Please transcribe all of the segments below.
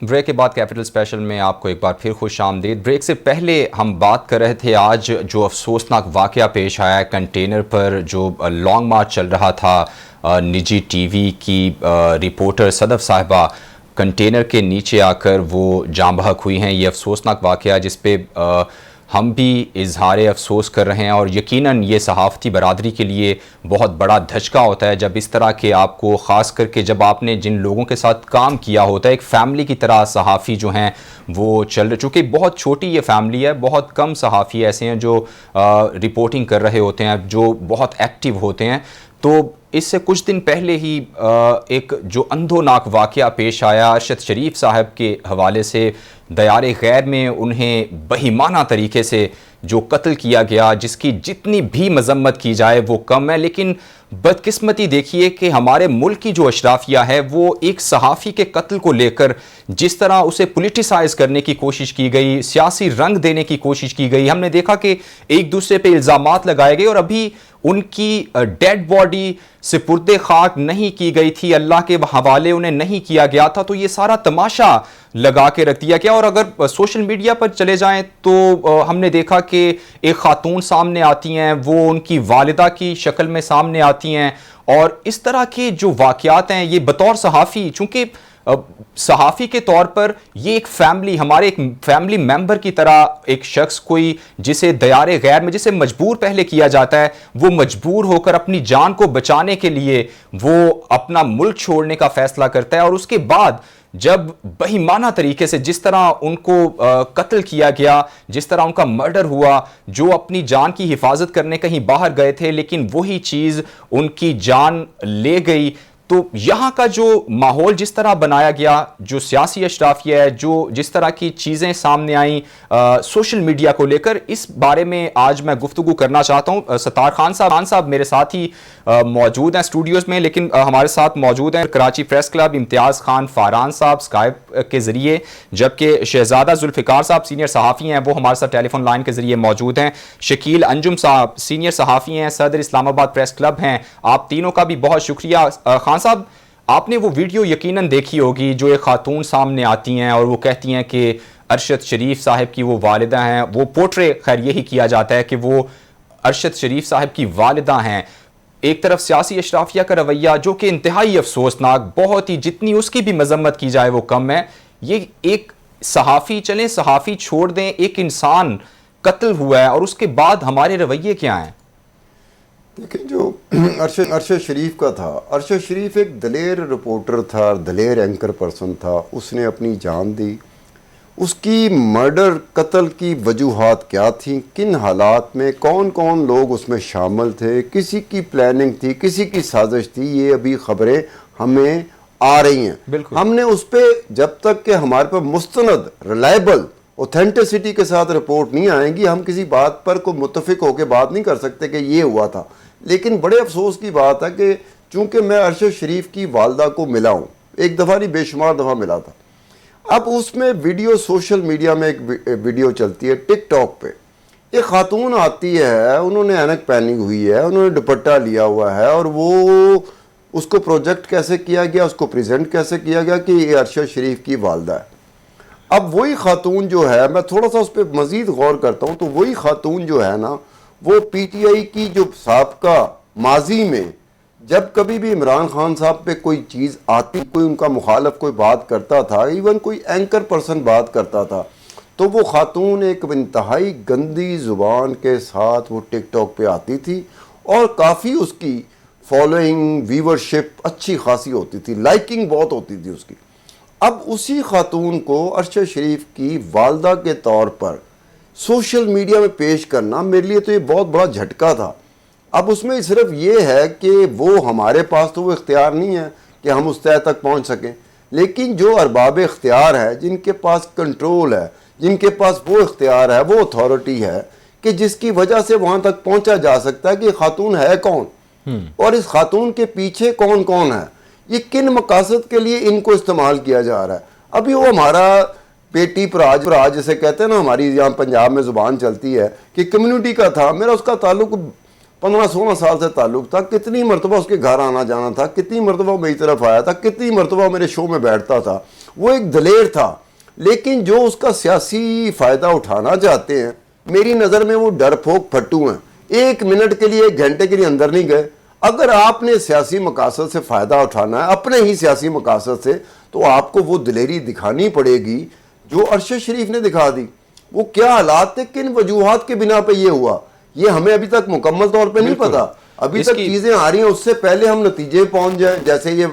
Break के बाद capital special में आपको एक बार फिर खुश आमदीद। ब्रेक से पहले हम बात कर रहे थे आज जो अफसोसनाक वाक़या पेश आया कंटेनर पर, जो लॉन्ग मार्च चल रहा था। निजी टीवी की रिपोर्टर सदफ साहिबा कंटेनर के नीचे आकर वो जाँ बहक हुई हैं। ये अफसोसनाक वाक़या जिस पे हम भी इजहार अफसोस कर रहे हैं और यकीनन ये सहाफ़ती बरादरी के लिए बहुत बड़ा धचका होता है जब इस तरह के आपको, ख़ास करके जब आपने जिन लोगों के साथ काम किया होता है, एक फ़ैमिली की तरह सहाफ़ी जो हैं वो चल रहे। चूँकि बहुत छोटी ये फैमिली है, बहुत कम सहाफ़ी ऐसे हैं जो रिपोर्टिंग कर रहे होते हैं, जो बहुत एक्टिव होते हैं। तो इससे कुछ दिन पहले ही एक जो अंधोनाक वाक़या पेश आया अरशद शरीफ साहब के हवाले से। दयारे गैर में उन्हें बहिमाना तरीके से जो कत्ल किया गया, जिसकी जितनी भी मजम्मत की जाए वो कम है। लेकिन बदकिस्मती देखिए कि हमारे मुल्क की जो अशराफिया है वो एक सहाफ़ी के कत्ल को लेकर जिस तरह उसे पोलिटिसाइज करने की कोशिश की गई, सियासी रंग देने की कोशिश की गई। हमने देखा कि एक दूसरे पे इल्ज़ामात लगाए गए और अभी उनकी डेड बॉडी सिपुर्दे खाक नहीं की गई थी, अल्लाह के हवाले उन्हें नहीं किया गया था। तो ये सारा तमाशा लगा के रख दिया गया। और अगर सोशल मीडिया पर चले जाएं तो हमने देखा कि एक खातून सामने आती हैं, वो उनकी वालिदा की शक्ल में सामने आती हैं। और इस तरह के जो वाक़यात हैं, ये बतौर सहाफ़ी, चूँकि सहाफ़ी के तौर पर ये एक फैमिली, हमारे एक फैमिली मेंबर की तरह एक शख्स, कोई जिसे दयारे गैर में, जिसे मजबूर पहले किया जाता है, वो मजबूर होकर अपनी जान को बचाने के लिए वो अपना मुल्क छोड़ने का फैसला करता है। और उसके बाद जब बेईमाना तरीके से जिस तरह उनको कत्ल किया गया, जिस तरह उनका मर्डर हुआ, जो अपनी जान की हिफाजत करने कहीं बाहर गए थे लेकिन वही चीज़ उनकी जान ले गई। तो यहाँ का जो माहौल जिस तरह बनाया गया, जो सियासी अशराफिया है, जो जिस तरह की चीज़ें सामने आई सोशल मीडिया को लेकर, इस बारे में आज मैं गुफ्तगू करना चाहता हूँ। सत्तार खान साहब मेरे साथ ही मौजूद हैं स्टूडियोज़ में, लेकिन हमारे साथ मौजूद हैं कराची प्रेस क्लब इम्तियाज़ खान फारान साहब स्काइप के ज़रिए, जबकि शहजादा जुल्फ़िकार साहब सीनियर सहाफ़ी हैं, वो हमारे साथ टेलीफोन लाइन के ज़रिए मौजूद हैं। शकील अंजुम साहब सीनियर सहाफ़ी हैं, सदर इस्लामाबाद प्रेस क्लब हैं। आप तीनों का भी बहुत शुक्रिया। खान साहब, आपने वो वीडियो यकीनन देखी होगी जो एक खातून सामने आती हैं और वो कहती हैं कि अरशद शरीफ साहब की वो वालिदा हैं। वो पोर्ट्रे खैर यही किया जाता है कि वो अरशद शरीफ साहब की वालिदा हैं। एक तरफ सियासी अशराफिया का रवैया जो कि इंतहाई अफसोसनाक, बहुत ही, जितनी उसकी भी मजम्मत की जाए वो कम है। ये एक सहाफ़ी, चलें सहाफ़ी छोड़ दें, एक इंसान कत्ल हुआ है और उसके बाद हमारे रवैये क्या हैं? देखिए, जो अरशद शरीफ का था, अरशद शरीफ एक दलेर रिपोर्टर था, दलेर एंकर पर्सन था। उसने अपनी जान दी। उसकी मर्डर, कत्ल की वजूहात क्या थी, किन हालात में, कौन कौन लोग उसमें शामिल थे, किसी की प्लानिंग थी, किसी की साजिश थी, ये अभी खबरें हमें आ रही हैं। हमने उस पर जब तक कि हमारे पास मुस्तनद, रिलायबल, ऑथेंटिसिटी के साथ रिपोर्ट नहीं आएंगी, हम किसी बात पर को मुत्तफिक होकर बात नहीं कर सकते कि ये हुआ था। लेकिन बड़े अफसोस की बात है कि चूंकि मैं अरशद शरीफ की वालदा को मिला हूँ, एक दफ़ा नहीं बेशुमार दफ़ा मिला था। अब उसमें वीडियो, सोशल मीडिया में एक वीडियो चलती है टिकटॉक पे, एक खातून आती है, उन्होंने ऐनक पहनी हुई है, उन्होंने दुपट्टा लिया हुआ है और वो उसको प्रोजेक्ट कैसे किया गया, उसको प्रेजेंट कैसे किया गया कि ये अरशद शरीफ की वालदा है। अब वही खातून जो है, मैं थोड़ा सा उस पर मज़ीद गौर करता हूँ, तो वही खातून जो है ना, वो पीटीआई की जो साबका माजी में जब कभी भी इमरान खान साहब पे कोई चीज़ आती, कोई उनका मुखालफ कोई बात करता था, इवन कोई एंकर पर्सन बात करता था, तो वो खातून एक इंतहाई गंदी ज़ुबान के साथ वो टिकटॉक पे आती थी और काफ़ी उसकी फॉलोइंग, व्यूवरशिप अच्छी खासी होती थी, लाइकिंग बहुत होती थी उसकी। अब उसी खातून को अरशद शरीफ की वालदा के तौर पर सोशल मीडिया में पेश करना मेरे लिए तो ये बहुत बड़ा झटका था। अब उसमें सिर्फ ये है कि वो हमारे पास तो वो इख्तियार नहीं है कि हम उस तय तक पहुंच सकें, लेकिन जो अरबाब इख्तियार है, जिनके पास कंट्रोल है, जिनके पास वो इख्तियार है, वो अथॉरिटी है कि जिसकी वजह से वहाँ तक पहुँचा जा सकता है कि खातून है कौन और इस खातून के पीछे कौन कौन है, ये किन मकासद के लिए इनको इस्तेमाल किया जा रहा है। अभी वो हमारा बेटी पराज जिसे कहते हैं ना, हमारी यहाँ पंजाब में ज़ुबान चलती है कि कम्युनिटी का था, मेरा उसका ताल्लुक 15-16 साल से ताल्लुक था। कितनी मरतबा उसके घर आना जाना था, कितनी मरतबा मेरी तरफ आया था, कितनी मरतबा मेरे शो में बैठता था वो एक दलेर था, लेकिन जो उसका सियासी फ़ायदा उठाना चाहते हैं, मेरी नज़र में वो डरपोक फट्टू हैं। 1 मिनट के लिए, 1 घंटे के लिए अंदर नहीं गए। अगर आपने सियासी मकासद से फ़ायदा उठाना है, अपने ही सियासी मकासद से, तो आपको वो दिलेरी दिखानी पड़ेगी जो अरशद शरीफ ने दिखा दी। वो क्या हालात थे, किन वजूहात के बिना पे ये हुआ, ये हमें अभी तक मुकम्मल तौर पे नहीं पता। अभी तक चीज़ें आ रही हैं, उससे पहले हम नतीजे पहुंच जाए। जैसे ये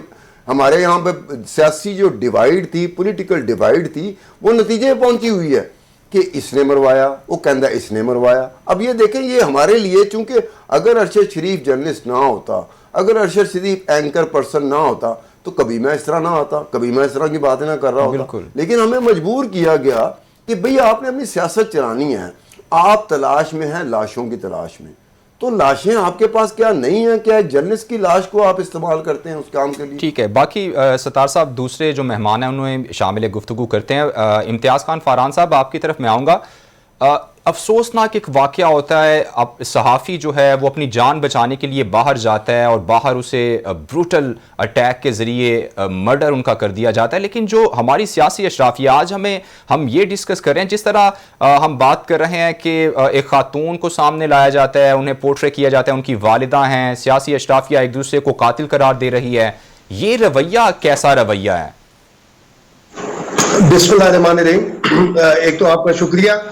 हमारे यहाँ पे सियासी जो डिवाइड थी, पॉलिटिकल डिवाइड थी, वो नतीजे पहुंची हुई है कि इसने मरवाया, वो कहता इसने मरवाया। अब ये देखें, ये हमारे लिए, चूंकि अगर अरशद शरीफ जर्नलिस्ट ना होता, अगर अरशद शरीफ एंकर पर्सन ना होता, तो कभी मैं इस तरह ना आता, कभी मैं इस तरह की बातें ना कर रहा होता। लेकिन हमें मजबूर किया गया कि भैया आपने अपनी सियासत चलानी है, आप तलाश में हैं, लाशों की तलाश में। तो लाशें आपके पास क्या नहीं है? क्या एक जर्नलिस्ट की लाश को आप इस्तेमाल करते हैं उस काम के लिए? ठीक है। बाकी सत्तार साहब, दूसरे जो मेहमान हैं उन्हें शामिल गुफ्तगू करते हैं। इम्तियाज़ खान फरहान साहब, आपकी तरफ मैं आऊँगा। अफसोसनाक एक वाक़या होता है, अब सहाफ़ी जो है वो अपनी जान बचाने के लिए बाहर जाता है और बाहर उसे ब्रूटल अटैक के ज़रिए मर्डर उनका कर दिया जाता है। लेकिन जो हमारी सियासी अशराफिया, आज हम ये डिस्कस कर रहे हैं, जिस तरह हम बात कर रहे हैं कि एक ख़ातून को सामने लाया जाता है, उन्हें पोर्ट्रे किया जाता है, उनकी वालिदा हैं, सियासी अशराफिया एक दूसरे को कातिल करार दे रही है। ये रवैया कैसा रवैया है? बिस्मिल्लाहिर्रहमानिर्रहीम। एक तो आपका शुक्रिया,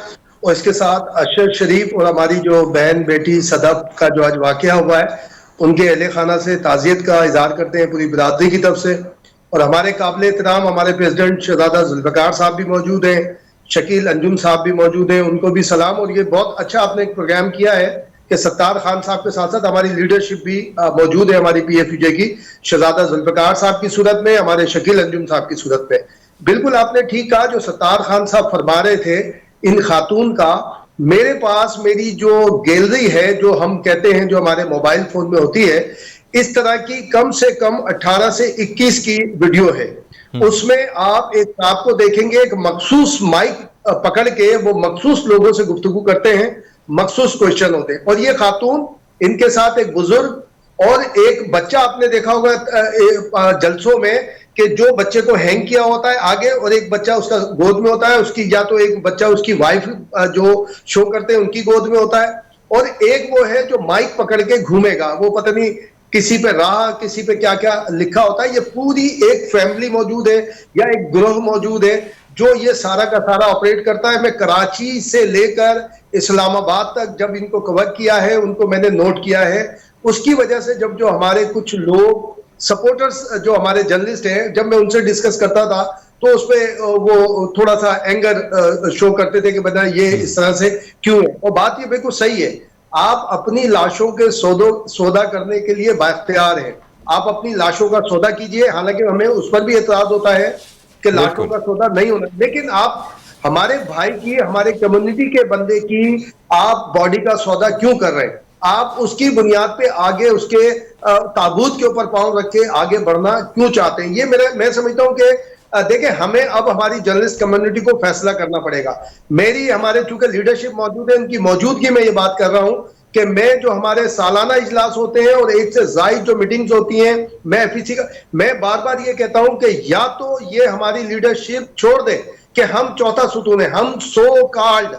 और इसके साथ अरशद शरीफ और हमारी जो बहन बेटी सदफ का जो आज वाक़या हुआ है, उनके अहले खाना से ताज़ियत का इजहार करते हैं पूरी बिरादरी की तरफ से। और हमारे काबिल एहतराम हमारे प्रेसिडेंट शहजादा जुल्फ़िकार साहब भी मौजूद हैं, शकील अंजुम साहब भी मौजूद हैं, उनको भी सलाम। और ये बहुत अच्छा आपने एक प्रोग्राम किया है कि सत्तार खान साहब के साथ साथ हमारी लीडरशिप भी मौजूद है, हमारी PFUJ की, शहजादा जुल्फ़िकार साहब की सूरत में, हमारे शकील अंजुम साहब की सूरत में। बिल्कुल आपने ठीक कहा, जो सत्तार खान साहब फरमा रहे थे इन खातून का। मेरे पास मेरी जो गैलरी है, जो हम कहते हैं जो हमारे मोबाइल फोन में होती है, इस तरह की कम से कम 18 से 21 की वीडियो है। उसमें आप एक आपको देखेंगे, एक मखसूस माइक पकड़ के वो मखसूस लोगों से गुफ्तगू करते हैं, मखसूस क्वेश्चन होते हैं। और ये खातून, इनके साथ एक बुजुर्ग और एक बच्चा, आपने देखा होगा जलसों में कि जो बच्चे को हैंग किया होता है आगे, और एक बच्चा उसका गोद में होता है, उसकी या तो एक बच्चा उसकी वाइफ जो शो करते हैं उनकी गोद में होता है, और एक वो है जो माइक पकड़ के घूमेगा, वो पता नहीं किसी पे राह, किसी पे क्या क्या लिखा होता है। ये पूरी एक फैमिली मौजूद है या एक ग्रोह मौजूद है जो ये सारा का सारा ऑपरेट करता है। मैं कराची से लेकर इस्लामाबाद तक जब इनको कवर किया है, उनको मैंने नोट किया है। उसकी वजह से जब जो हमारे कुछ लोग सपोर्टर्स जो हमारे जर्नलिस्ट हैं, जब मैं उनसे डिस्कस करता था तो उसमें वो थोड़ा सा एंगर शो करते थे कि बता ये इस तरह से क्यों है। और बात ये बिल्कुल सही है, आप अपनी लाशों के सौदा करने के लिए बाख्तियार हैं, आप अपनी लाशों का सौदा कीजिए। हालांकि हमें उस पर भी एतराज होता है कि लाशों का सौदा नहीं होना, लेकिन आप हमारे भाई की, हमारे कम्युनिटी के बंदे की आप बॉडी का सौदा क्यों कर रहे हैं? आप उसकी बुनियाद पे आगे उसके ताबूत के ऊपर पांव रख के आगे बढ़ना क्यों चाहते हैं? ये मैं समझता हूं कि देखिए, हमें अब हमारी जर्नलिस्ट कम्युनिटी को फैसला करना पड़ेगा। मेरी हमारे चूंकि लीडरशिप मौजूद है, उनकी मौजूदगी में ये बात कर रहा हूं कि मैं जो हमारे सालाना इजलास होते हैं और एक से जायद जो मीटिंग्स होती हैं, मैं FEC का, मैं बार बार ये कहता हूं कि या तो ये हमारी लीडरशिप छोड़ दे कि हम चौथा सुतून है, हम सो कॉल्ड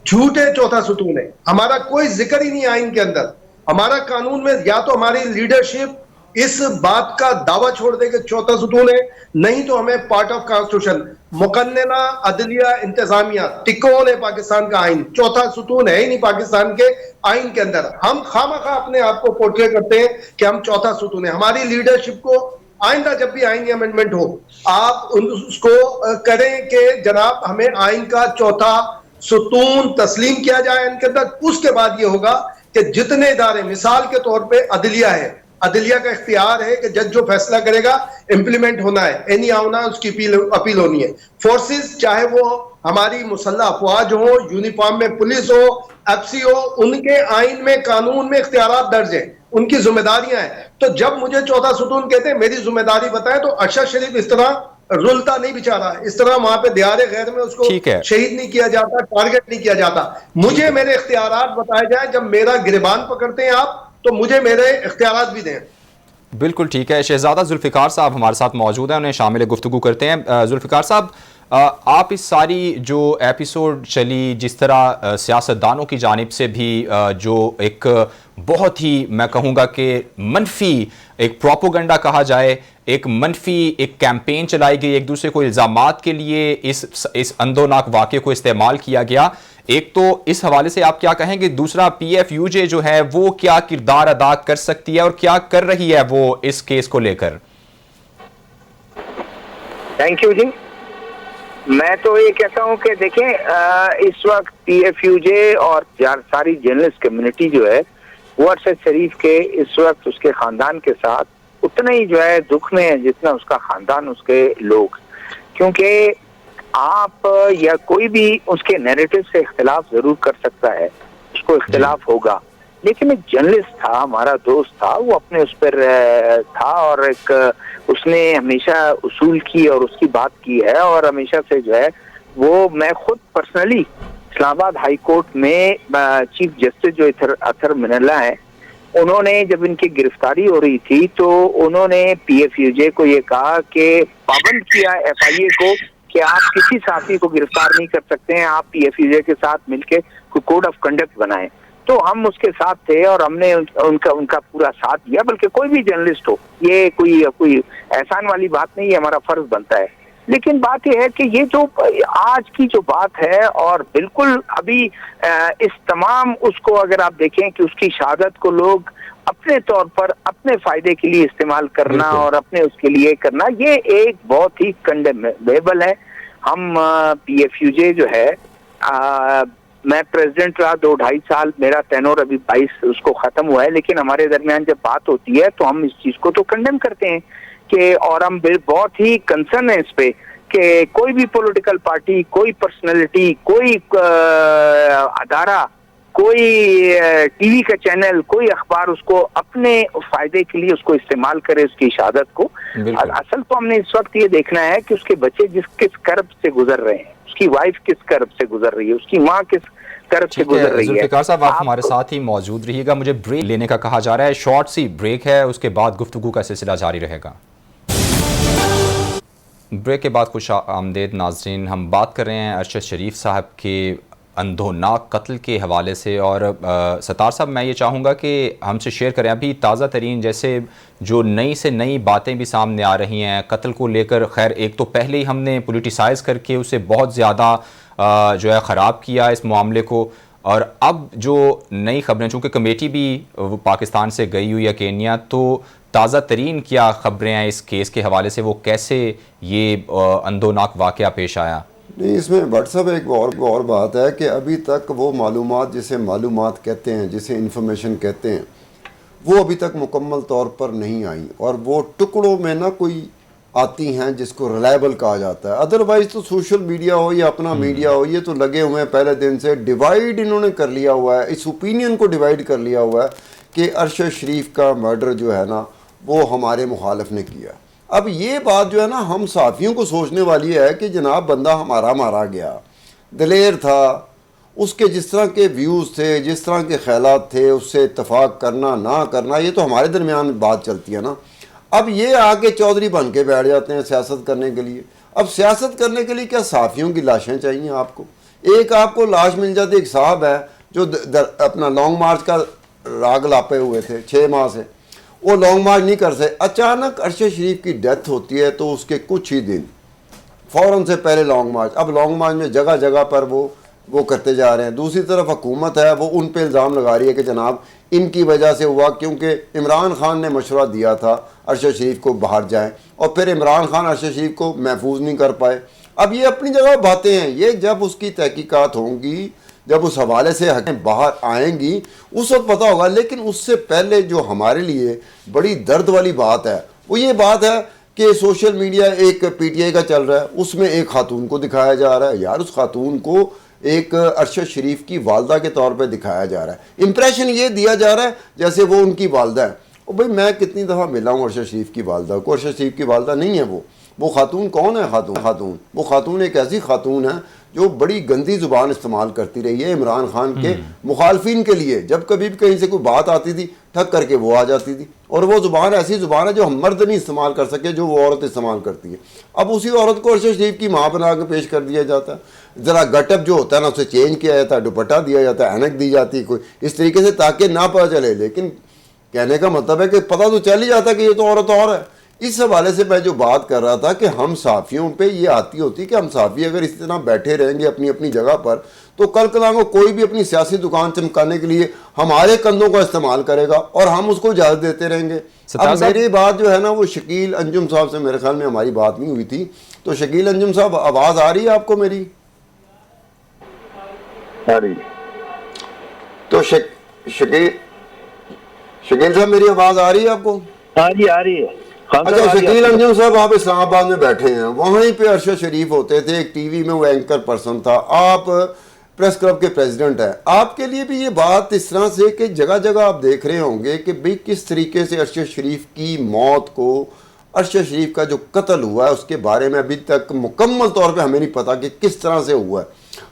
झूठे चौथा सुतून है, हमारा कोई जिक्र ही नहीं आइन के अंदर, हमारा कानून में। या तो हमारी लीडरशिप इस बात का दावा छोड़ दे कि चौथा सुतून है, नहीं तो हमें पार्ट ऑफ कॉन्स्टिट्यूशन, मुकन्नना अदलिया इंतजामिया तिकोन है पाकिस्तान का आइन, चौथा सुतून है ही नहीं पाकिस्तान के आइन के अंदर। हम खामखा अपने आप को पोर्ट्रे करते हैं कि हम चौथा सुतून है। हमारी लीडरशिप को आइंदा जब भी आइन अमेंडमेंट हो, आप उसको करें कि जनाब हमें आइन का चौथा सुतून तस्लीम किया जाए इनके अंदर। उसके बाद ये होगा कि जितने इदारे, मिसाल के तौर पे अदलिया है, अदलिया का इख्तियार है कि जज जो फैसला करेगा इंप्लीमेंट होना है, एनी आना उसकी अपील होनी है। फोर्सेस, चाहे वो हमारी मुसल्लह अफवाज हो, यूनिफॉर्म में पुलिस हो, FC हो, उनके आइन में, कानून में इख्तियारात दर्ज है, उनकी जिम्मेदारियां हैं। तो जब मुझे चौथा सुतून कहते हैं, मेरी जिम्मेदारी बताएं, तो अरशद शरीफ इस तरह रुलता नहीं बेचारा, इस तरह वहां पे दियारे गैर में उसको शहीद नहीं किया जाता, टारगेट नहीं किया जाता। मुझे मेरे इख्तियारात बताए जाए, जब मेरा गिरबान पकड़ते हैं आप तो मुझे मेरे इख्तियारात भी दें। बिल्कुल ठीक है। शहजादा जुल्फ़िकार साहब हमारे साथ मौजूद हैं, उन्हें शामिल गुफ्तगू करते हैं। जुल्फ़िकार साहब, आप इस सारी जो एपिसोड चली, जिस तरह सियासतदानों की जानिब से भी जो एक बहुत ही, मैं कहूँगा कि मनफी एक प्रोपोगंडा कहा जाए, एक मनफी एक कैंपेन चलाई गई, एक दूसरे को इल्ज़ामात के लिए इस अंदोनाक वाक़े को इस्तेमाल किया गया। एक तो इस हवाले से आप क्या कहेंगे, दूसरा PFUJ जो है वो क्या किरदार अदा कर सकती है और क्या कर रही है वो इस केस को लेकर? थैंक यू जी। मैं तो ये कहता हूँ कि देखें, इस वक्त PFUJ और सारी जर्नलिस्ट कम्युनिटी जो है वो अरशद शरीफ के इस वक्त उसके खानदान के साथ उतना ही जो है दुख में है जितना उसका खानदान, उसके लोग। क्योंकि आप या कोई भी उसके नैरेटिव से इख्तिलाफ जरूर कर सकता है, उसको इख्तिलाफ होगा, लेकिन एक जर्नलिस्ट था, हमारा दोस्त था, वो अपने उस पर था और एक उसने हमेशा उसूल की और उसकी बात की है। और हमेशा से जो है वो, मैं खुद पर्सनली इस्लामाबाद हाई कोर्ट में चीफ जस्टिस जो अतर मिनल्ला है, उन्होंने जब इनकी गिरफ्तारी हो रही थी तो उन्होंने PFUJ को ये कहा कि पाबंद किया FIA को कि आप किसी साथी को गिरफ्तार नहीं कर सकते हैं, आप PFUJ के साथ मिलकर कोड ऑफ कंडक्ट बनाएं। तो हम उसके साथ थे और हमने उनका पूरा साथ दिया। बल्कि कोई भी जर्नलिस्ट हो, ये कोई एहसान वाली बात नहीं है, हमारा फर्ज बनता है। लेकिन बात यह है कि ये जो आज की जो बात है, और बिल्कुल अभी इस तमाम उसको अगर आप देखें कि उसकी शहादत को लोग अपने तौर पर अपने फायदे के लिए इस्तेमाल करना और अपने उसके लिए करना, ये एक बहुत ही कंडेमेबल है। हम PFUJ जो है, मैं प्रेसिडेंट रहा 2-2.5 साल, मेरा टेन्योर अभी 22 उसको खत्म हुआ है, लेकिन हमारे दरमियान जब बात होती है तो हम इस चीज को तो कंडेम करते हैं कि, और हम बहुत ही कंसर्न है इस पे कि कोई भी पॉलिटिकल पार्टी, कोई पर्सनैलिटी, कोई अदारा, कोई TV का चैनल, कोई अखबार उसको अपने फायदे के लिए उसको इस्तेमाल करे, उसकी शहादत को। असल तो हमने इस वक्त ये देखना है कि उसके बच्चे किस कर्ब से गुजर रहे हैं, उसकी वाइफ किस कर्ब से गुजर रही है, उसकी माँ किस कर्ब से गुजर रही है। जुल्फ़िकार साहब, आप हमारे साथ ही मौजूद रहिएगा, मुझे ब्रेक लेने का कहा जा रहा है, शॉर्ट सी ब्रेक है, उसके बाद गुफ्तगू का सिलसिला जारी रहेगा। ब्रेक के बाद खुश आमदेद नाज़रीन, हम बात कर रहे हैं अरशद शरीफ साहब के अंधोनाक कत्ल के हवाले से। और सत्तार साहब, मैं ये चाहूँगा कि हमसे शेयर करें अभी ताज़ा तरीन जैसे जो नई से नई बातें भी सामने आ रही हैं कत्ल को लेकर। खैर, एक तो पहले ही हमने पोलिटिसाइज़ करके उसे बहुत ज़्यादा जो है ख़राब किया इस मामले को, और अब जो नई खबरें, चूँकि कमेटी भी पाकिस्तान से गई हुई है केन्या, तो ताज़ा तरीन क्या खबरें हैं इस केस के हवाले से, वो कैसे ये अंधोनाक वाक़या पेश आया? नहीं, इसमें व्हाट्सअप एक और बात है कि अभी तक वो मालूमात, जिसे मालूमात कहते हैं, जिसे इन्फॉर्मेशन कहते हैं, वो अभी तक मुकम्मल तौर पर नहीं आई, और वो टुकड़ों में ना कोई आती हैं जिसको रिलायबल कहा जाता है। अदरवाइज़ तो सोशल मीडिया हो या अपना मीडिया हो, ये तो लगे हुए हैं पहले दिन से, डिवाइड इन्होंने कर लिया हुआ है, इस ओपिनियन को डिवाइड कर लिया हुआ है कि अरशद शरीफ का मर्डर जो है ना वो हमारे मुखालिफ ने किया। अब ये बात जो है ना हम सहाफ़ियों को सोचने वाली है कि जनाब बंदा हमारा मारा गया, दलेर था, उसके जिस तरह के व्यूज़ थे, जिस तरह के ख्यालात थे, उससे इत्तफाक करना ना करना, ये तो हमारे दरमियान बात चलती है ना। अब ये आके चौधरी बन के बैठ जाते हैं सियासत करने के लिए। अब सियासत करने के लिए क्या सहाफ़ियों की लाशें चाहिए आपको? एक आपको लाश मिल जाती, एक साहब है जो अपना लॉन्ग मार्च का राग लापे हुए थे 6 माह से, वो लॉन्ग मार्च नहीं कर सके। अचानक अरशद शरीफ की डेथ होती है तो उसके कुछ ही दिन फ़ौरन से पहले लॉन्ग मार्च। अब लॉन्ग मार्च में जगह जगह पर वो करते जा रहे हैं। दूसरी तरफ हुकूमत है वो उन पे इल्ज़ाम लगा रही है कि जनाब इनकी वजह से हुआ, क्योंकि इमरान खान ने मशवरा दिया था अरशद शरीफ को बाहर जाएं, और फिर इमरान खान अरशद शरीफ को महफूज नहीं कर पाए। अब ये अपनी जगह बातें हैं, ये जब उसकी तहकीकात होंगी, जब उस हवाले से हक़ें बाहर आएंगी, उस वक्त पता होगा। लेकिन उससे पहले जो हमारे लिए बड़ी दर्द वाली बात है वो ये बात है कि सोशल मीडिया एक PTI का चल रहा है, उसमें एक खातून को दिखाया जा रहा है। यार, उस खातून को एक अरशद शरीफ की वालदा के तौर पे दिखाया जा रहा है। इंप्रेशन ये दिया जा रहा है जैसे वो उनकी वालदा है। और भाई मैं कितनी दफ़ा मिला हूँ अरशद शरीफ की वालदा को, अरशद शरीफ की वालदा नहीं है वो। वो खातून कौन है? खातून वो खातून एक ऐसी खातून है जो बड़ी गंदी जुबान इस्तेमाल करती रही है इमरान खान के मुखालफिन के लिए। जब कभी भी कहीं से कोई बात आती थी ठक करके वो आ जाती थी, और वो जुबान ऐसी जुबान है जो हम मर्द नहीं इस्तेमाल कर सके, जो वो औरत इस्तेमाल करती है। अब उसी औरत को अरशद शरीफ की माँ बना के पेश कर दिया जाता है। ज़रा गटअप जो होता है ना उसे चेंज किया जाता है, दुपट्टा दिया जाता है, ऐनक दी जाती है कोई इस तरीके से ताकि ना पता चले। लेकिन कहने का मतलब है कि पता तो चल ही जाता है कि ये तो औरत और है। इस हवाले से मैं जो बात कर रहा था कि हम साफ़ियों पे ये आती होती कि हम साफ़ी अगर इस तरह बैठे रहेंगे अपनी अपनी जगह पर, तो कल कल को कोई भी अपनी सियासी दुकान चमकाने के लिए हमारे कंधों का इस्तेमाल करेगा और हम उसको इजाज़त देते रहेंगे। अब मेरी बात जो है ना वो शकील अंजुम साहब से मेरे ख्याल में हमारी बात नहीं हुई थी, तो शकील अंजुम साहब आवाज़ आ रही है आपको मेरी? आ रही। तो शकील साहब मेरी आवाज़ आ रही है आपको? हाँ जी आ रही है। अच्छा शकील अंजुम साहब, आप इस्लामाबाद में बैठे हैं, वहीं पे अरशद शरीफ होते थे, एक टीवी में वो एंकर पर्सन था, आप प्रेस क्लब के प्रेसिडेंट हैं। आपके लिए भी ये बात इस तरह से कि जगह जगह आप देख रहे होंगे कि भाई किस तरीके से अरशद शरीफ की मौत को, अरशद शरीफ का जो कत्ल हुआ है उसके बारे में अभी तक मुकम्मल तौर पे हमें नहीं पता कि किस तरह से हुआ है।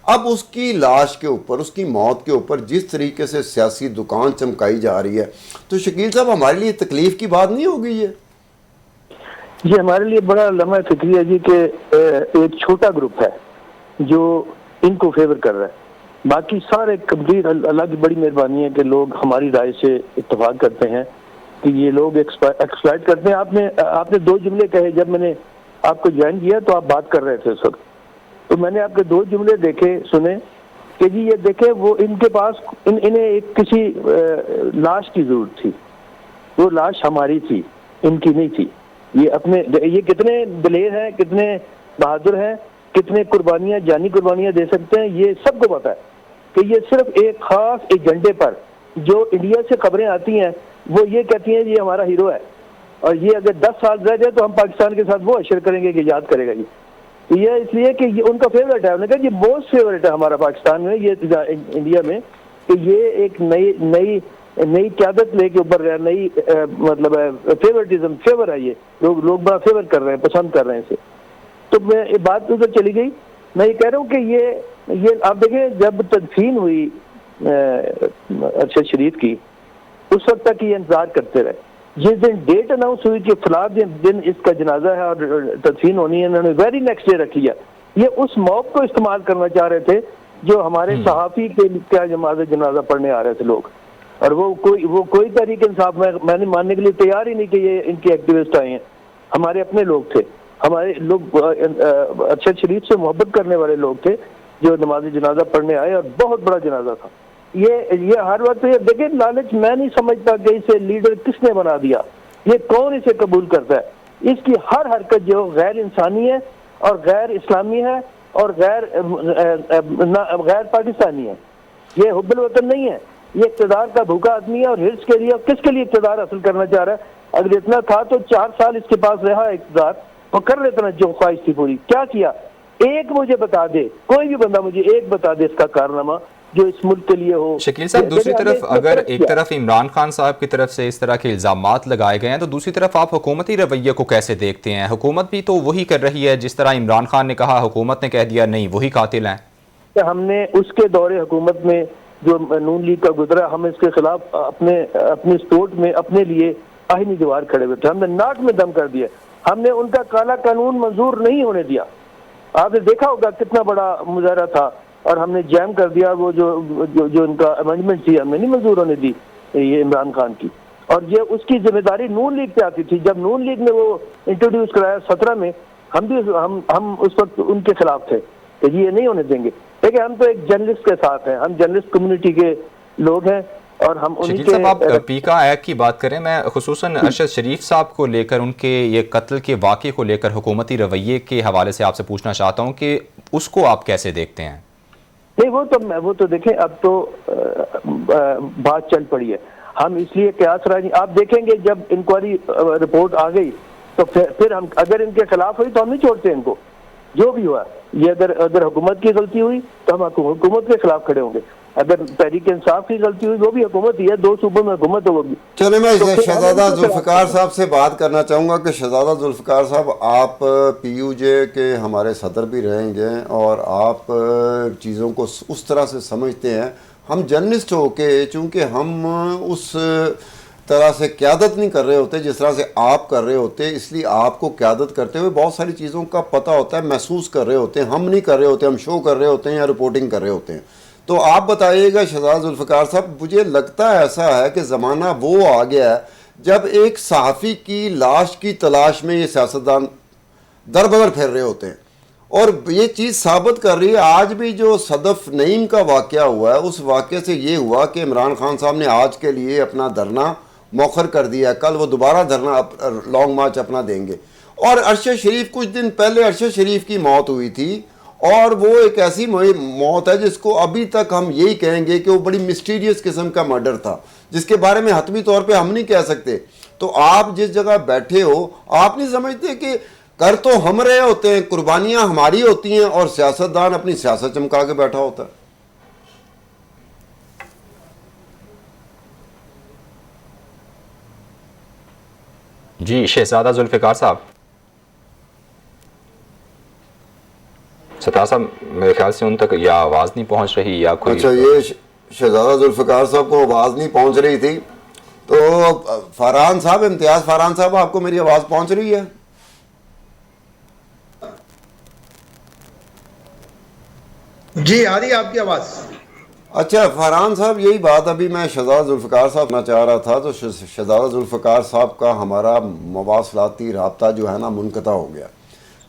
अब उसकी लाश के ऊपर, उसकी मौत के ऊपर जिस तरीके से सियासी दुकान चमकाई जा रही है, तो शकील साहब हमारे लिए तकलीफ की बात नहीं होगी ये? ये हमारे लिए बड़ा लम्हा फिक्री है जी कि एक छोटा ग्रुप है जो इनको फेवर कर रहा है, बाकी सारे कंप्लीट अल्लाह की बड़ी मेहरबानी है कि लोग हमारी राय से इत्तेफाक करते हैं कि ये लोग एक्सप्लॉइट करते हैं। आपने दो जुमले कहे, जब मैंने आपको ज्वाइन किया तो आप बात कर रहे थे उस वक्त, तो मैंने आपके दो जुमले देखे सुने कि जी ये देखे वो इनके पास इन्हें एक किसी लाश की जरूरत थी, वो लाश हमारी थी, इनकी नहीं थी। ये कितने दलेर हैं, कितने बहादुर हैं, कितने कुर्बानियां, जानी कुर्बानियां दे सकते हैं, ये सबको पता है कि ये सिर्फ एक खास एजेंडे पर जो इंडिया से खबरें आती हैं वो ये कहती हैं ये हमारा हीरो है, और ये अगर 10 साल रह जाए तो हम पाकिस्तान के साथ वो अशर करेंगे कि याद करेगा ये इसलिए कि ये उनका फेवरेट है। उन्होंने कहा ये मोस्ट फेवरेट है हमारा पाकिस्तान में, ये इंडिया में, कि ये एक नई क्यादत लेके ऊपर रहा, नई मतलब फेवरेटिज्म, फेवर है, ये लोग बड़ा फेवर कर रहे हैं, पसंद कर रहे हैं इसे। तो मैं ये बात उधर चली गई। मैं ये कह रहा हूँ कि ये आप देखें, जब तदफीन हुई अरशद शरीफ की, उस वक्त तक ये इंतजार करते रहे। जिस दिन डेट अनाउंस हुई कि फला दिन इसका जनाजा है और तदफीन होनी है, इन्होंने वेरी नेक्स्ट डे रख लिया। ये उस मौके को इस्तेमाल करना चाह रहे थे जो हमारे सहाफ़ी के क्या जनाजा पढ़ने आ रहे थे लोग, और वो कोई तहरीक इंसाफ मैंने मानने के लिए तैयार ही नहीं कि ये इनके एक्टिविस्ट आए हैं। हमारे अपने लोग थे, हमारे लोग अरशद शरीफ से मोहब्बत करने वाले लोग थे जो नमाज जनाजा पढ़ने आए, और बहुत बड़ा जनाजा था। ये हर वक्त ये देखिए, लालच मैं नहीं समझता कि इसे लीडर किसने बना दिया, ये कौन इसे कबूल करता है। इसकी हर हरकत जो गैर इंसानी है और गैर इस्लामी है और गैर पाकिस्तानी है। ये हुब्बुल वतन नहीं है, ये इक़्तिदार का भूखा आदमी है और हिर्स के लिए, किसके लिए इक़्तिदार हासिल करना चाह रहा है। अगर इतना था तो 4 साल इसके पास रहा इक़्तिदार, वो कर लेता ना जो ख्वाहिश थी पूरी। क्या किया? एक मुझे बता दे, कोई भी बंदा मुझे एक बता दे इसका कारनामा जो इस मुल्क के लिए हो। शकील साहब, दूसरी तरफ अगर एक तरफ इमरान खान साहब की तरफ से इस तरह के इल्जामात लगाए गए हैं, तो दूसरी तरफ आप हुकूमती रवैये को कैसे देखते हैं? हुकूमत भी तो वही कर रही है जिस तरह इमरान खान ने कहा, हुकूमत ने कह दिया नहीं वही कातिल हैं। हमने उसके दौरे हुकूमत में जो नून लीग का गुजरा, हम इसके खिलाफ अपने स्पोर्ट में अपने लिए आहिनी दीवार खड़े हुए थे, हमने नाक में दम कर दिया, हमने उनका काला कानून मंजूर नहीं होने दिया। आपने देखा होगा कितना बड़ा मुजाहरा था, और हमने जैम कर दिया वो जो इनका अमेंडमेंट थी, हमने नहीं मंजूर होने दी ये इमरान खान की। और ये उसकी जिम्मेदारी नून लीग पे आती थी। जब नून लीग ने वो इंट्रोड्यूस कराया 17 में, हम उस वक्त उनके खिलाफ थे कि ये नहीं होने देंगे। देखिए, हम तो एक जर्नलिस्ट के साथ हैं, हम जर्नलिस्ट कम्युनिटी के लोग हैं, और हम उन्हीं के। आप पीका एक्ट की बात करें, मैं खुसूसन अरशद शरीफ साहब को लेकर, उनके ये कत्ल के वाक़े को लेकर हुकूमती रवैये के हवाले से आपसे पूछना चाहता हूँ कि उसको आप कैसे देखते हैं? नहीं, वो तो देखें, अब तो बात चल पड़ी है। हम इसलिए कयास राजी, आप देखेंगे जब इंक्वायरी रिपोर्ट आ गई तो फिर हम अगर इनके खिलाफ हुई तो हम नहीं छोड़ते इनको, जो भी हुआ। ये अगर हुकूमत की गलती हुई तो हम हुकूमत के खिलाफ खड़े होंगे। अगर तहरीक इंसाफ की गलती हुई वो भी हुकूमत ही है, 2 सूबों में हुकूमत होगी। चले मैं तो फिर शहजादा हम जुल्फ़िकार साहब से बात करना चाहूँगा कि शहजादा जुल्फ़िकार साहब, आप PUJ के हमारे सदर भी रहेंगे और आप चीज़ों को उस तरह से समझते हैं। हम जर्नलिस्ट होके चूँकि हम उस तरह से क़यादत नहीं कर रहे होते जिस तरह से आप कर रहे होते, इसलिए आपको क़यादत करते हुए बहुत सारी चीज़ों का पता होता है, महसूस कर रहे होते हैं। हम नहीं कर रहे होते, हम शो कर रहे होते हैं या रिपोर्टिंग कर रहे होते हैं। तो आप बताइएगा शहजादा जुल्फ़िकार साहब, मुझे लगता है ऐसा है कि ज़माना वो आ गया है जब एक सहाफ़ी की लाश की तलाश में ये सियासतदान दर बदर फिर रहे होते हैं, और ये चीज़ साबित कर रही है। आज भी जो सदफ़ नईम का वाक़या हुआ है, उस वाक़े से ये हुआ कि इमरान खान साहब ने आज के लिए अपना धरना मौखर कर दिया, कल वो दोबारा धरना लॉन्ग मार्च अपना देंगे। और अरशद शरीफ, कुछ दिन पहले अरशद शरीफ की मौत हुई थी, और वो एक ऐसी मौत है जिसको अभी तक हम यही कहेंगे कि वो बड़ी मिस्टीरियस किस्म का मर्डर था, जिसके बारे में हतमी तौर पे हम नहीं कह सकते। तो आप जिस जगह बैठे हो, आप नहीं समझते कि कर तो हम रहे होते हैं, कुर्बानियां हमारी होती हैं, और सियासतदान अपनी सियासत चमका के बैठा होता है। जी शहजादा जुल्फ़िकार साहब, सतार साहब मेरे ख्याल से उन तक या आवाज़ नहीं पहुंच रही या कोई। अच्छा, ये शहजादा जुल्फ़िकार साहब को आवाज़ नहीं पहुंच रही थी, तो फरहान साहब, इम्तियाज़ फरहान साहब, आपको मेरी आवाज़ पहुंच रही है? जी आ रही है आपकी आवाज़। अच्छा फरहान साहब, यही बात अभी मैं शहजादा जुल्फ़िकार साहब ना चाह रहा था। तो शहजादा जुल्फ़िकार साहब का हमारा मवासलाती रब्ता जो है ना मुनक़ता हो गया।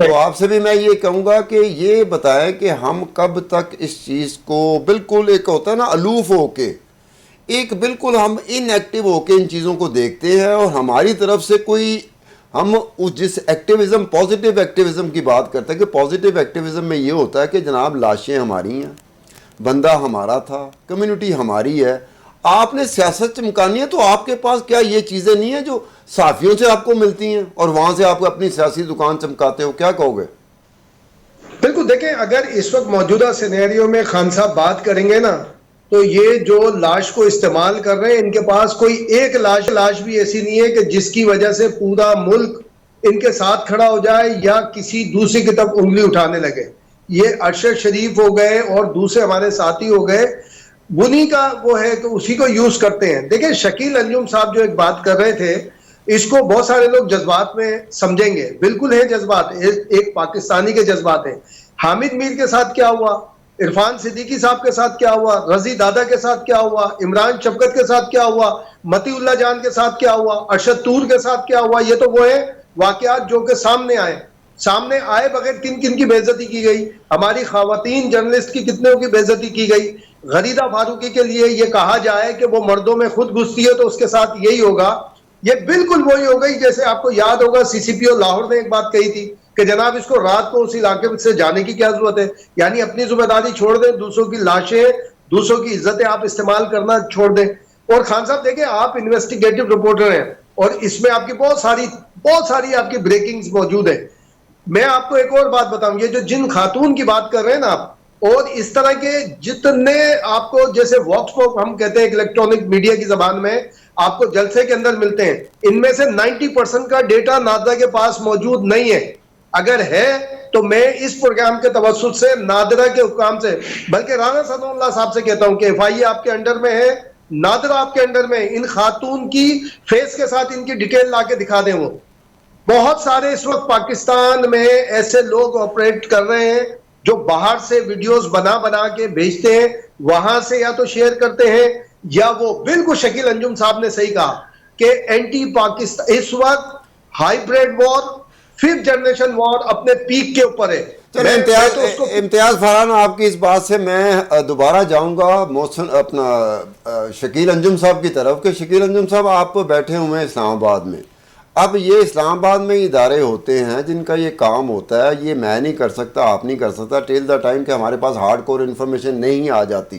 तो आपसे भी मैं ये कहूँगा कि ये बताएं कि हम कब तक इस चीज़ को बिल्कुल, एक होता है ना अलूफ होके, एक बिल्कुल हम इनएक्टिव होके इन चीज़ों को देखते हैं, और हमारी तरफ से कोई, हम उस जिस एक्टिविज़म, पॉजिटिव एक्टिविज़म की बात करते हैं कि पॉजिटिव एक्टिविज़म में ये होता है कि जनाब लाशें हमारी हैं, बंदा हमारा था, कम्युनिटी हमारी है, आपने सियासत चमकानी है। तो आपके पास क्या ये चीज़ें नहीं है जो साफियों से आपको मिलती हैं और वहाँ से आप अपनी सियासी दुकान चमकाते हो? क्या कहोगे? बिल्कुल, देखें, अगर इस वक्त मौजूदा सिनेरियो में खान साहब बात करेंगे ना, तो ये जो लाश को इस्तेमाल कर रहे हैं, इनके पास कोई एक लाश भी ऐसी नहीं है कि जिसकी वजह से पूरा मुल्क इनके साथ खड़ा हो जाए या किसी दूसरी की तरफ उंगली उठाने लगे। ये अरशद शरीफ हो गए और दूसरे हमारे साथी हो गए, उन्हीं का वो है कि उसी को यूज करते हैं। देखिए, शकील अंजुम साहब जो एक बात कर रहे थे, इसको बहुत सारे लोग जज्बात में समझेंगे, बिल्कुल है जज्बात, एक पाकिस्तानी के जज्बात है। हामिद मीर के साथ क्या हुआ, इरफान सिद्दीकी साहब के साथ क्या हुआ, रजी दादा के साथ क्या हुआ, इमरान शफकत के साथ क्या हुआ, मतीउल्लाह जान के साथ क्या हुआ, अरशद तूर के साथ क्या हुआ, ये तो वो है वाकयात जो कि सामने आए बगैर किन किन की बेइज्जती की गई, हमारी खवातीन जर्नलिस्ट की कितने की बेइज्जती की गई। गरीदा फारूकी के लिए ये कहा जाए कि वो मर्दों में खुद घुसती है तो उसके साथ यही होगा, ये बिल्कुल वही हो गई। जैसे आपको याद होगा CCPO लाहौर ने एक बात कही थी कि जनाब इसको रात को उस इलाके से जाने की क्या जरूरत है, यानी अपनी जिम्मेदारी छोड़ दें, दूसरों की लाशें, दूसरों की इज्जतें आप इस्तेमाल करना छोड़ दें। और खान साहब देखें, आप इन्वेस्टिगेटिव रिपोर्टर हैं और इसमें आपकी बहुत सारी आपकी ब्रेकिंग्स मौजूद है। मैं आपको एक और बात बताऊं, ये जो जिन खातून की बात कर रहे हैं ना आप, और इस तरह के जितने आपको, जैसे वॉक्स पॉप हम कहते हैं इलेक्ट्रॉनिक मीडिया की जबान में, आपको जलसे के अंदर मिलते हैं, इनमें से 90% का डेटा नादरा के पास मौजूद नहीं है। अगर है तो मैं इस प्रोग्राम के तवज्जुह से नादरा के हुक्म से, बल्कि राना सदुल्लाह साहब से कहता हूं कि FIA आपके अंडर में है, नादरा आपके अंडर में, इन खातून की फेस के साथ इनकी डिटेल लाके दिखा दें। वो बहुत सारे इस वक्त पाकिस्तान में ऐसे लोग ऑपरेट कर रहे हैं जो बाहर से वीडियोस बना के भेजते हैं, वहां से या तो शेयर करते हैं या वो, बिल्कुल शकील अंजुम साहब ने सही कहा कि एंटी पाकिस्तान इस वक्त hybrid war, 5th generation war अपने पीक के ऊपर है। चलो इम्तियाज फरहान, आपकी इस बात से मैं दोबारा जाऊंगा मोहसिन अपना शकील अंजुम साहब की तरफ कि शकील अंजुम साहब, आप बैठे हुए हैं इस्लामाबाद में। अब ये इस्लामाबाद में इदारे होते हैं जिनका ये काम होता है, ये मैं नहीं कर सकता, आप नहीं कर सकता, टिल द टाइम कि हमारे पास हार्ड कोर इन्फॉर्मेशन नहीं आ जाती।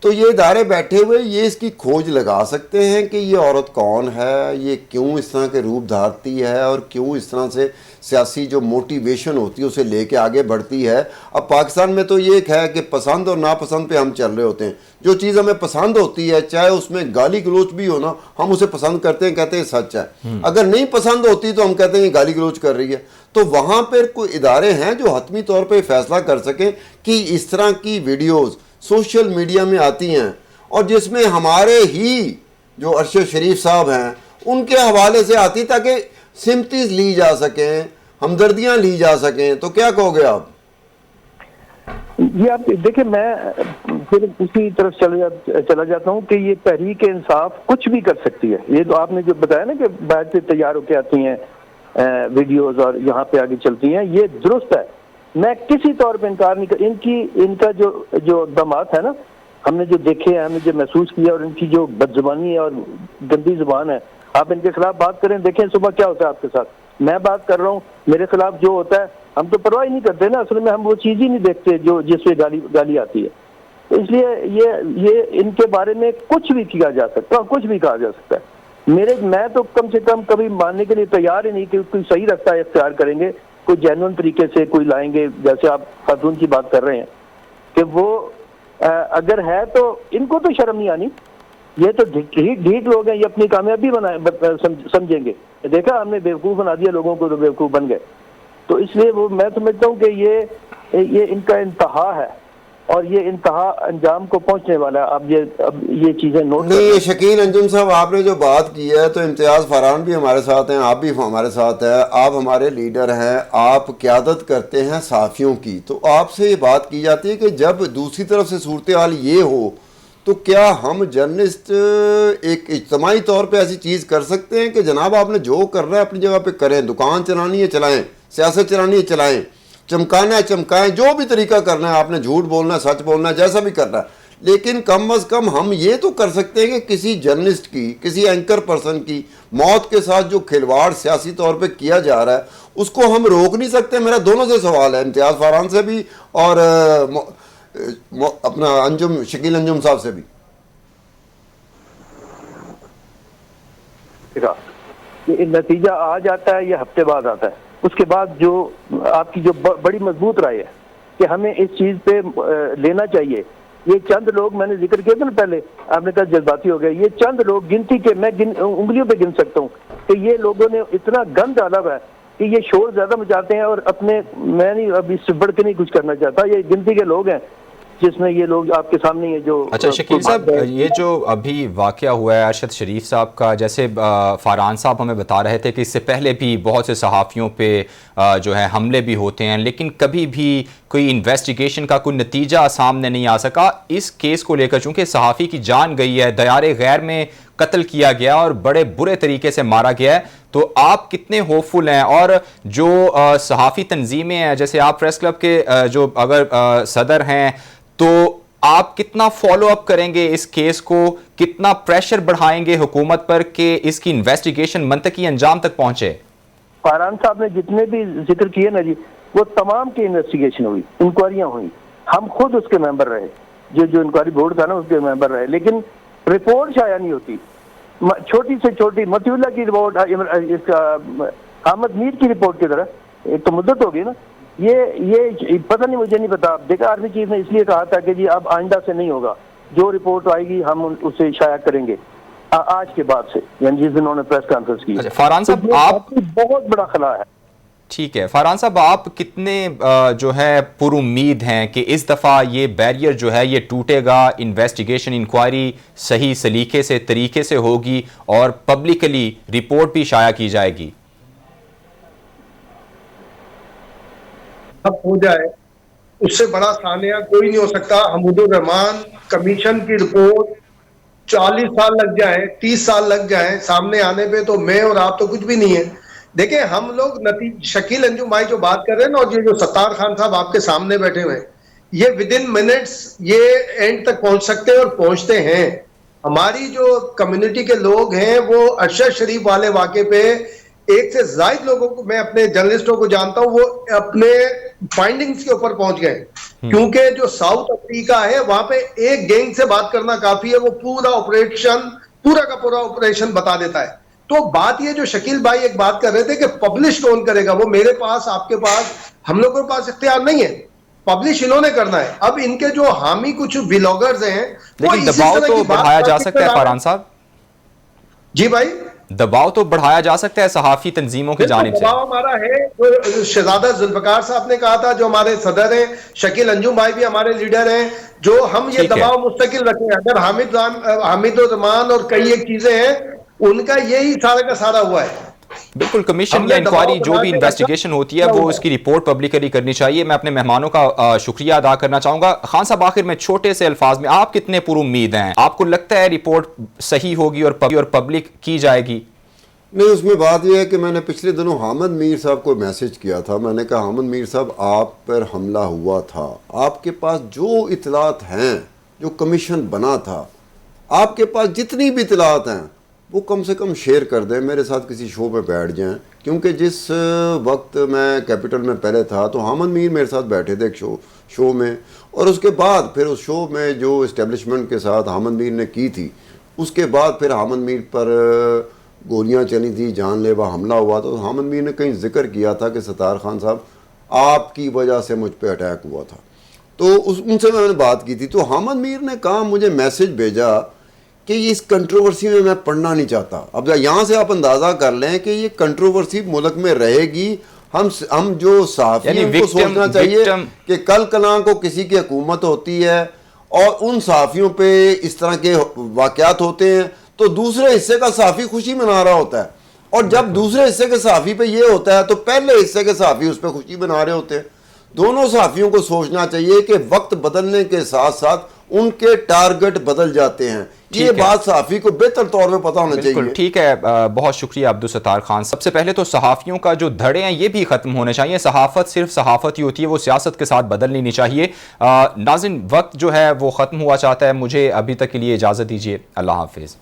तो ये इदारे बैठे हुए ये इसकी खोज लगा सकते हैं कि ये औरत कौन है, ये क्यों इस तरह के रूप धारती है और क्यों इस तरह से सियासी जो मोटिवेशन होती है उसे लेके आगे बढ़ती है। अब पाकिस्तान में तो ये एक है कि पसंद और नापसंद पे हम चल रहे होते हैं। जो चीज़ हमें पसंद होती है, चाहे उसमें गाली गलोच भी हो ना, हम उसे पसंद करते हैं, कहते हैं सच है। अगर नहीं पसंद होती तो हम कहते हैं ये गाली गलोच कर रही है। तो वहाँ पर कोई इदारे हैं जो हतमी तौर पर फैसला कर सकें कि इस तरह की वीडियोज़ सोशल मीडिया में आती हैं और जिसमें हमारे ही जो अरशद शरीफ साहब हैं उनके हवाले से आती, ताकि सिम्पटीज ली जा सकें, हमदर्दियां ली जा सकें, तो क्या कहोगे आप? ये आप देखिए, मैं फिर उसी तरफ चला जाता हूँ कि ये तहरीक इंसाफ कुछ भी कर सकती है। ये तो आपने जो बताया ना कि बाहर से तैयार होकर आती हैं वीडियोज और यहाँ पे आगे चलती हैं, ये दुरुस्त है। मैं किसी तौर पे इनकार नहीं कर, इनका जो इक़दामात है ना, हमने जो देखे हैं, हमने जो महसूस किया, और इनकी जो बदजुबानी है और गंदी जुबान है, आप इनके खिलाफ बात करें, देखें सुबह क्या होता है आपके साथ। मैं बात कर रहा हूँ, मेरे खिलाफ जो होता है हम तो परवाह ही नहीं करते ना, असल में हम वो चीज़ ही नहीं देखते जो जिससे गाली आती है। तो इसलिए ये इनके बारे में कुछ भी किया जा सकता है, कुछ भी कहा जा सकता है। मैं तो कम से कम कभी मानने के लिए तैयार ही नहीं कि कोई सही रास्ता इख्तियार करेंगे, कोई जेन्युइन तरीके से कोई लाएंगे। जैसे आप खातून की बात कर रहे हैं कि वो अगर है तो इनको तो शर्म नहीं आनी। ये तो ढीठ लोग हैं, ये अपनी कामयाबी समझेंगे। देखा हमने बेवकूफ़ बना दिया लोगों को, तो बेवकूफ़ बन गए। तो इसलिए वो मैं समझता हूँ कि ये इनका इंतहा है और ये इंतहा अंजाम को पहुंचने वाला है। अब ये चीजें नोट नहीं, शकील अंजुम साहब, आपने जो बात की है, तो इम्तियाज़ फरहान भी हमारे साथ हैं, आप भी हमारे साथ हैं, आप हमारे लीडर हैं, आप क़यादत करते हैं सहाफ़ियों की। तो आपसे ये बात की जाती है कि जब दूसरी तरफ से सूरत हाल ये हो, तो क्या हम जर्नलिस्ट एक इज्तमाही तौर पे ऐसी चीज़ कर सकते हैं कि जनाब आपने जो करना है अपनी जगह पे करें, दुकान चलानी है चलाएं, सियासत चलानी है चलाएं, चमकाना है चमकाएं, जो भी तरीका करना है, आपने झूठ बोलना है, सच बोलना है, जैसा भी करना है, लेकिन कम अज़ कम हम ये तो कर सकते हैं कि किसी जर्नलिस्ट की, किसी एंकर पर्सन की मौत के साथ जो खिलवाड़ सियासी तौर पे किया जा रहा है उसको हम रोक नहीं सकते। मेरा दोनों से सवाल है, इम्तियाज़ फरहान से भी और अपना शकील अंजुम साहब से भी। नतीजा आ जाता है, ये हफ्ते बाद आता है। उसके बाद जो आपकी जो बड़ी मजबूत राय है कि हमें इस चीज पे लेना चाहिए, ये चंद लोग, मैंने जिक्र किया था ना पहले, आपने कहा जज्बाती हो गए, ये चंद लोग गिनती के मैं उंगलियों पे गिन सकता हूँ कि ये लोगों ने इतना गंद डाला हुआ है कि ये शोर ज्यादा मचाते हैं और अपने, मैं नहीं अब इससे बढ़ के नहीं कुछ करना चाहता, ये गिनती के लोग हैं जिसमें ये लोग आपके सामने ये जो। अच्छा शकील साहब, ये जो अभी वाक़या हुआ है अरशद शरीफ साहब का, जैसे फरहान साहब हमें बता रहे थे कि इससे पहले भी बहुत से सहाफ़ियों पे जो है हमले भी होते हैं, लेकिन कभी भी कोई इन्वेस्टिगेशन का कोई नतीजा सामने नहीं आ सका। इस केस को लेकर चूँकि सहाफ़ी की जान गई है, दयारे गैर में कत्ल किया गया और बड़े बुरे तरीके से मारा गया है, तो आप कितने होपफुल हैं? और जो सहाफ़ी तंजीमें हैं, जैसे आप प्रेस क्लब के जो अगर सदर हैं, तो आप कितना फॉलो अप करेंगे इस केस को, कितना प्रेशर बढ़ाएंगे हुकूमत पर कि इसकी इन्वेस्टिगेशन मंतकी अंजाम तक पहुंचे? फरहान साहब ने जितने भी जिक्र किए ना जी, वो तमाम की इन्वेस्टिगेशन हुई, इंक्वायरियां हुई, हम खुद उसके मेंबर रहे, जो इंक्वायरी बोर्ड था ना उसके मेंबर रहे, लेकिन रिपोर्ट शाया नहीं होती। छोटी से छोटी मतीउल्लाह की रिपोर्ट, इसका अहमद मीर की रिपोर्ट की तरह एक तो मुद्दत होगी ना, ये पता नहीं, मुझे नहीं पता। देखा, आर्मी चीफ ने इसलिए कहा था कि जी अब आइंदा से नहीं होगा, जो रिपोर्ट आएगी हम उसे शाया करेंगे आज के बाद से, यानी जिस दिन उन्होंने प्रेस कॉन्फ्रेंस की। अच्छा फरहान साहब, आप बहुत बड़ा खला है। ठीक है फरहान साहब, आप कितने जो है पुरुम्मीद हैं कि इस दफ़ा ये बैरियर जो है ये टूटेगा, इन्वेस्टिगेशन इंक्वायरी सही सलीके से तरीके से होगी और पब्लिकली रिपोर्ट भी शाया की जाएगी? अब हो जाए, उससे बड़ा सानिया कोई नहीं हो सकता। हमीदुर रहमान कमीशन की रिपोर्ट 40 साल लग जाए, 30 साल लग जाए सामने आने पे, तो मैं और आप तो कुछ भी नहीं है। देखिए, हम लोग शकील अंजुम भाई जो बात कर रहे हैं ना, और ये जो सत्तार खान साहब आपके सामने बैठे हुए हैं, ये विद इन मिनट्स ये एंड तक पहुंच सकते हैं और पहुंचते हैं। हमारी जो कम्युनिटी के लोग हैं वो अरशद शरीफ वाले वाक़े पे एक से ज्यादा लोगों को, मैं अपने जर्नलिस्टों को जानता हूं, वो अपने फाइंडिंग्स के ऊपर पहुंच गए। क्योंकि जो साउथ अफ्रीका है वहां पे एक गैंग से बात करना काफी है, वो पूरा का पूरा ऑपरेशन बता देता है। तो बात ये जो शकील भाई एक बात कर रहे थे कि पब्लिश कौन करेगा, वो मेरे पास, आपके पास, हम लोगों के पास इख्तियार नहीं है, पब्लिश इन्होंने करना है। अब इनके जो हामी कुछ व्लॉगर्स हैं, वो लेकिन इसी दबाव तरह तो की बात बढ़ाया जा करते सकता है हुए फरहान साहब, जी भाई, दबाव तो बढ़ाया जा सकता है सहाफी तंजीमों की जानिब से। दबाव हमारा है, जो शहजादा जुल्फकार साहब ने कहा था, जो हमारे सदर हैं, शकील अंजुम भाई भी हमारे लीडर हैं, जो हम ये ठीक है। दबाव मुस्तकिल रखें। अगर हामिद रहमान और कई एक चीजें हैं, उनका यही सारा का सारा हुआ है। बिल्कुल, कमीशन हमने या इंक्वायरी दबाव जो भी बनाने का इन्वेस्टिगेशन होती है वो उसकी रिपोर्ट पब्लिकली करनी चाहिए। मैं अपने मेहमानों का शुक्रिया अदा करना चाहूंगा। खान साहब, आखिर में छोटे से अल्फाज में आप कितने पुरुम्मीद हैं, आपको लगता है रिपोर्ट सही होगी और पब्लिक की जाएगी? नहीं, उसमें बात यह है कि मैंने पिछले दिनों हामिद मीर साहब को मैसेज किया था। मैंने कहा हामिद मीर साहब, आप पर हमला हुआ था, आपके पास जो इतलात हैं, जो कमीशन बना था, आपके पास जितनी भी इतलात हैं वो कम से कम शेयर कर दें, मेरे साथ किसी शो पे बैठ जाएं। क्योंकि जिस वक्त मैं कैपिटल में पहले था तो हामिद मीर मेरे साथ बैठे थे एक शो में, और उसके बाद फिर उस शो में जो इस्टेब्लिशमेंट के साथ हामिद मीर ने की थी, उसके बाद फिर हामिद मीर पर गोलियां चली थी, जानलेवा हमला हुआ। तो हामिद मीर ने कहीं जिक्र किया था कि सत्तार खान साहब, आपकी वजह से मुझ पे अटैक हुआ था। तो उनसे मैंने बात की थी, तो हामिद मीर ने कहा, मुझे मैसेज भेजा कि इस कंट्रोवर्सी में मैं पढ़ना नहीं चाहता। अब यहाँ से आप अंदाज़ा कर लें कि ये कंट्रोवर्सी मुल्क में रहेगी। हम जो सहाफ़ियों को सोचना चाहिए कि कल कलां को किसी की हुकूमत होती है और उन सहाफ़ियों पे इस तरह के वाक़यात होते हैं तो दूसरे हिस्से का सहाफ़ी खुशी मना रहा होता है, और जब दूसरे हिस्से के सहाफ़ी पे ये होता है तो पहले हिस्से के सहाफ़ी उस पर खुशी मना रहे होते हैं। दोनों सहाफ़ियों को सोचना चाहिए कि वक्त बदलने के साथ साथ उनके टारगेट बदल जाते हैं। ये बात सहाफ़ी को बेहतर तौर पे पता होना चाहिए। ठीक है, बहुत शुक्रिया अब्दुल सत्तार खान। सबसे पहले तो सहाफ़ियों का जो धड़े हैं ये भी ख़त्म होने चाहिए। सहाफ़त सिर्फ सहाफ़त ही होती है, वो सियासत के साथ बदल नहीं चाहिए। नाज़रीन, वक्त जो है वो ख़त्म हुआ चाहता है। मुझे अभी तक के लिए इजाज़त दीजिए। अल्लाह हाफ़िज़।